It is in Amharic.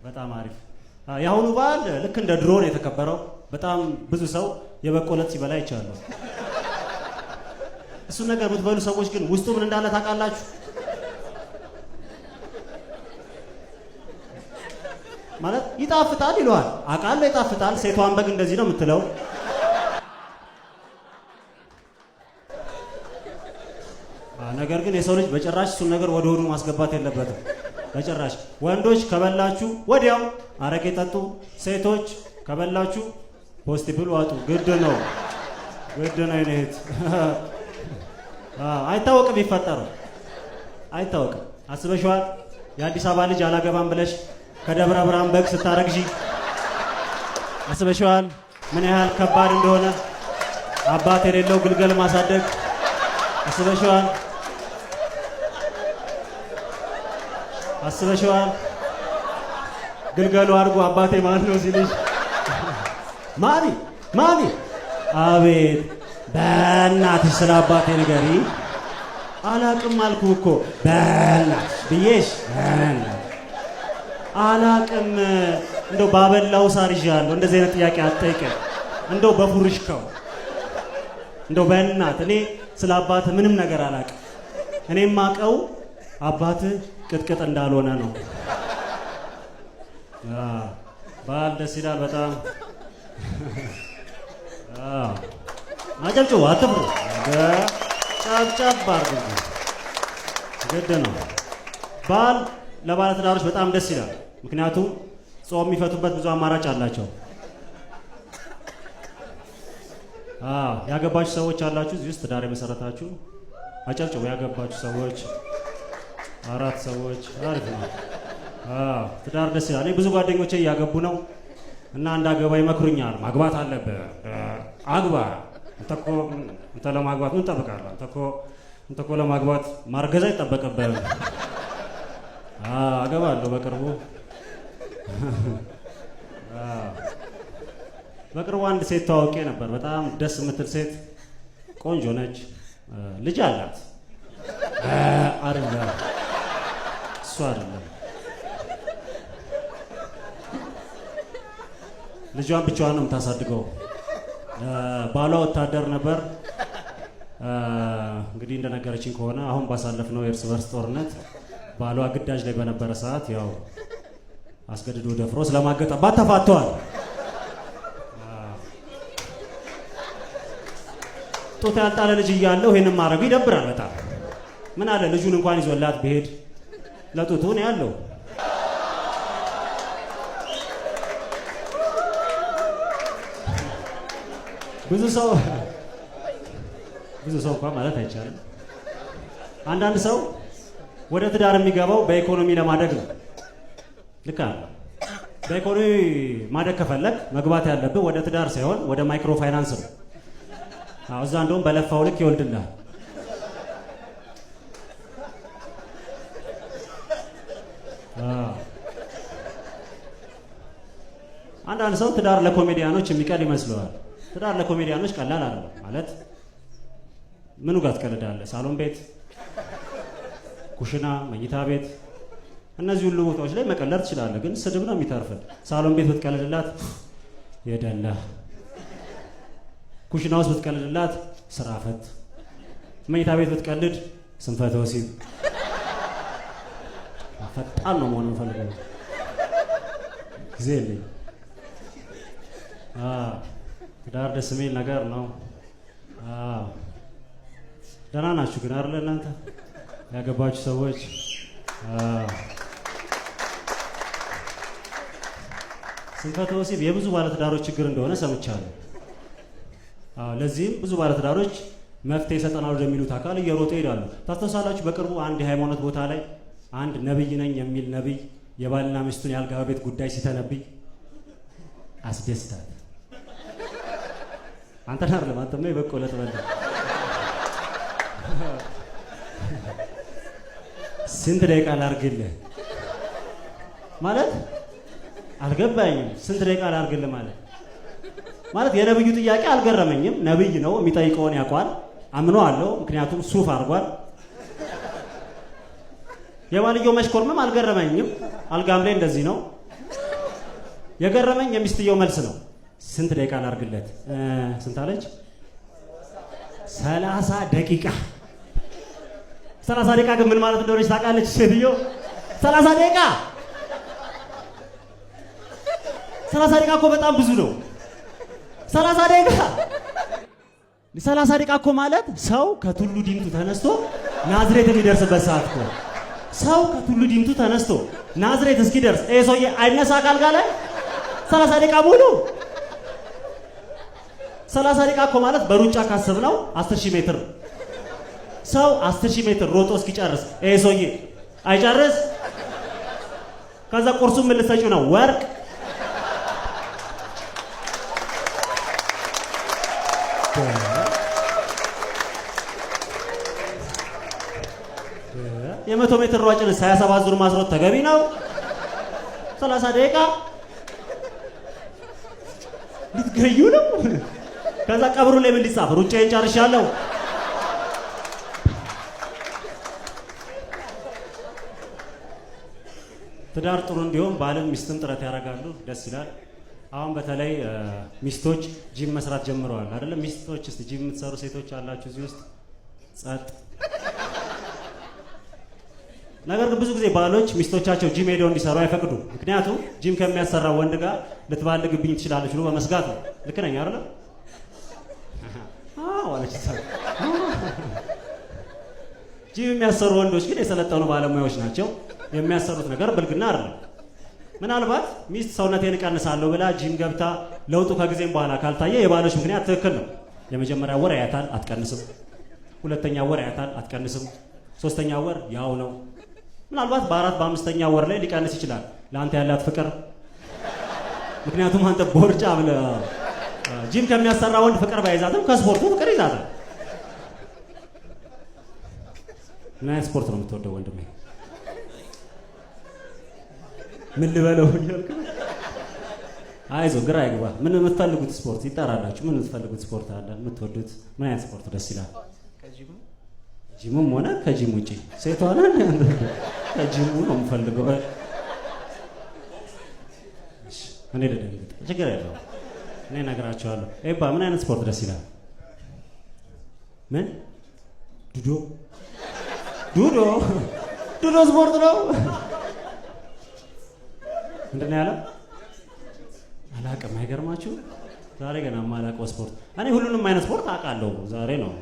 በጣም አሪፍ። የአሁኑ በዓል ልክ እንደ ድሮ ነው የተከበረው። በጣም ብዙ ሰው የበቆለት ሲበላ ይቻላል። እሱን ነገር የምትበሉ ሰዎች ግን ውስጡ ምን እንዳለ ታውቃላችሁ? ማለት ይጣፍጣል ይለዋል። አውቃለሁ ይጣፍጣል። ሴቷን በግ እንደዚህ ነው የምትለው። ነገር ግን የሰው ልጅ በጭራሽ እሱን ነገር ወደ ሆዱ ማስገባት የለበትም። በጭራሽ። ወንዶች ከበላችሁ ወዲያው አረቄ ጠጡ። ሴቶች ከበላችሁ ፖስቲብል ዋጡ። ግድ ነው፣ ግድ ነው። ይሄት አይታወቅም፣ ይፈጠረው አይታወቅም። አስበሽዋል? የአዲስ አበባ ልጅ አላገባም ብለሽ ከደብረ ብርሃን በግ ስታረግዢ አስበሽዋል? ምን ያህል ከባድ እንደሆነ አባት የሌለው ግልገል ማሳደግ አስበሽዋል? አስበሽዋል? ግልገሉ አድርጎ አባቴ ማን ነው ሲልሽ ማሚ ማሚ፣ አቤት በእናትሽ ስለ አባቴ ንገሪ። አላቅም አልኩ እኮ በእናትሽ ብዬሽ አላቅም። እንደው ባበላው ሳር ይዣለሁ። እንደዚህ አይነት ጥያቄ አትጠይቀኝ። እንደው በፉርሽከው እንደው በእናት እኔ ስለ አባት ምንም ነገር አላቅም። እኔ የማውቀው አባት ቅጥቅጥ እንዳልሆነ ነው። በዓል ደስ ይላል በጣም። አጨብጭቡ፣ አትፍሩ። ጨብጨብ አድርጉ። ግድ ነው። በዓል ለባለ ትዳሮች በጣም ደስ ይላል። ምክንያቱም ጾም የሚፈቱበት ብዙ አማራጭ አላቸው። ያገባችሁ ሰዎች አላችሁ እዚህ ውስጥ ትዳር የመሰረታችሁ አጨብጭቡ። ያገባችሁ ሰዎች 4 ሰዎች አሪፍ ነው። ትዳር ደስ ይላል። እኔ ብዙ ጓደኞቼ እያገቡ ነው እና እንዳገባ ይመክሩኛል። ማግባት አለብህ፣ አግባ። አንተ ለማግባት ምን ትጠብቃለህ? አንተ እኮ ለማግባት ማርገዝ አይጠበቅብህም። አገባለሁ በቅርቡ። በቅርቡ አንድ ሴት ተዋውቄ ነበር። በጣም ደስ የምትል ሴት፣ ቆንጆ ነች፣ ልጅ አላት። አይደለም እሱ አይደለም፣ ልጇን ብቻዋን ነው የምታሳድገው። ባሏ ወታደር ነበር። እንግዲህ እንደነገረችኝ ከሆነ አሁን ባሳለፍነው የእርስ በርስ ጦርነት ባሏ ግዳጅ ላይ በነበረ ሰዓት ያው አስገድዶ ደፍሮ ስለማገጠባት ተፋተዋል። ጡት ያልጣለ ልጅ እያለው ይሄንን ማድረጉ ይደብራል በጣም። ምን አለ ልጁን እንኳን ይዞላት ብሄድ ለጡቱ ነው ያለው። ብዙ ሰው እንኳን ማለት አይቻልም። አንዳንድ ሰው ወደ ትዳር የሚገባው በኢኮኖሚ ለማደግ ነው። ልክ አለ። በኢኮኖሚ ማደግ ከፈለግ መግባት ያለብህ ወደ ትዳር ሳይሆን ወደ ማይክሮ ፋይናንስ ነው። እዛ እንደውም በለፋው ልክ ይወልድልሃል። አንዳንድ ሰው ትዳር ለኮሜዲያኖች የሚቀል ይመስለዋል። ትዳር ለኮሜዲያኖች ቀላል አይደለም። ማለት ምኑ ጋር ትቀልዳለህ? ሳሎን ቤት፣ ኩሽና፣ መኝታ ቤት፣ እነዚህ ሁሉ ቦታዎች ላይ መቀለድ ትችላለህ። ግን ስድብ ነው የሚተርፍህ። ሳሎን ቤት ብትቀልድላት የደላ፣ ኩሽና ውስጥ ብትቀልድላት ስራ ፈት፣ መኝታ ቤት ብትቀልድ ስንፈተ ወሲብ። ፈጣን ነው መሆን የምፈልገው። ጊዜ የለኝም። ትዳር ደስ የሚል ነገር ነው። ደህና ናችሁ ግን አይደለ? እናንተ ያገባችሁ ሰዎች ስንፈተ ወሲብ የብዙ ባለትዳሮች ችግር እንደሆነ ሰምቻለሁ። ለዚህም ብዙ ባለትዳሮች መፍትሄ ይሰጠናል ወደሚሉት አካል እየሮጡ ይሄዳሉ። ታስተውሳላችሁ? በቅርቡ አንድ የሃይማኖት ቦታ ላይ አንድ ነብይ ነኝ የሚል ነብይ የባልና ሚስቱን የአልጋ ቤት ጉዳይ ሲተነብይ አስደስታት። አንተ አይደለም፣ አንተማ የበቆለት በላ። ስንት ደቂቃ ላድርግልህ ማለት አልገባኝም። ስንት ደቂቃ ላድርግልህ ማለት የነብዩ ጥያቄ አልገረመኝም። ነብይ ነው፣ የሚጠይቀውን ያውቋል፣ አምነዋለሁ። ምክንያቱም ሱፍ አድርጓል። የባልየው መሽኮርመም አልገረመኝም። አልጋም ላይ እንደዚህ ነው። የገረመኝ የሚስትየው መልስ ነው። ስንት ደቂቃ ላድርግለት? ስንት አለች? 30 ደቂቃ። 30 ደቂቃ ግን ምን ማለት እንደሆነች ታውቃለች ሴትዮ? 30 ደቂቃ 30 ደቂቃ እኮ በጣም ብዙ ነው። 30 ደቂቃ 30 ደቂቃ እኮ ማለት ሰው ከቱሉ ዲምቱ ተነስቶ ናዝሬት የሚደርስበት ሰዓት እኮ። ሰው ከቱሉ ዲምቱ ተነስቶ ናዝሬት እስኪደርስ ይሄ ሰውዬ አይነሳ ካልጋ ላይ 30 ደቂቃ ሙሉ። 30 ደቂቃ እኮ ማለት በሩጫ ካሰብነው 10000 ሜትር። ሰው 10000 ሜትር ሮጦ እስኪጨርስ ይሄ ሰውዬ አይጨርስ። ከዛ ቁርሱን ምን ልትሰጪው ነው? ወርቅ። የ100 ሜትር ሯጭን 27 ዙር ማስሮጥ ተገቢ ነው? 30 ደቂቃ ልትገዩ ነው? ከዛ ቀብሩ ላይ ምን ሊጻፍ? ሩጫዬን ጨርሻለሁ። ትዳር ጥሩ እንዲሆን ባልም ሚስትም ጥረት ያደርጋሉ። ደስ ይላል። አሁን በተለይ ሚስቶች ጂም መስራት ጀምረዋል አይደለም? ሚስቶች እስቲ ጂም የምትሰሩ ሴቶች አላችሁ እዚህ ውስጥ? ጸጥ። ነገር ግን ብዙ ጊዜ ባሎች ሚስቶቻቸው ጂም ሄደው እንዲሰሩ አይፈቅዱ። ምክንያቱም ጂም ከሚያሰራ ወንድ ጋር ልትባልግብኝ ትችላለች ብሎ በመስጋት ነው። ልክ ነኝ አይደለም? አለች። ጂም የሚያሰሩ ወንዶች ግን የሰለጠኑ ባለሙያዎች ናቸው። የሚያሰሩት ነገር ብልግና አይደለም። ምናልባት ሚስት ሰውነቴን እቀንሳለሁ ብላ ጂም ገብታ ለውጡ ከጊዜም በኋላ ካልታየ የባሎች ምክንያት ትክክል ነው። የመጀመሪያ ወር ያያታል፣ አትቀንስም። ሁለተኛ ወር ያያታል፣ አትቀንስም። ሶስተኛ ወር ያው ነው። ምናልባት በአራት በአምስተኛ ወር ላይ ሊቀንስ ይችላል። ለአንተ ያላት ፍቅር። ምክንያቱም አንተ ቦርጫ ብለህ ጂም ከሚያሰራ ወንድ ፍቅር ባይዛትም ከስፖርቱ ፍቅር ይዛታል። ምን አይነት ስፖርት ነው የምትወደው ወንድሜ? ምን ልበለው እያልክ? አይዞህ ግራ አይግባ። ምን የምትፈልጉት ስፖርት ይጠራላችሁ። ምን የምትፈልጉት ስፖርት አለ? የምትወዱት ምን አይነት ስፖርት ደስ ይላል? ጂሙም ሆነ ከጂም ውጪ ሴቷ ነን ከጂሙ ነው የምፈልገው። እኔ ልደንግጥ? ችግር የለውም እኔ እነግራቸዋለሁ። ኤባ ምን አይነት ስፖርት ደስ ይላል? ምን ዱዶ? ዱዶ ስፖርት ነው? ምንድን ነው ያለው? አላውቅም። አይገርማችሁ? ዛሬ ገና የማላውቀው ስፖርት። እኔ ሁሉንም አይነት ስፖርት አውቃለሁ። ዛሬ ነው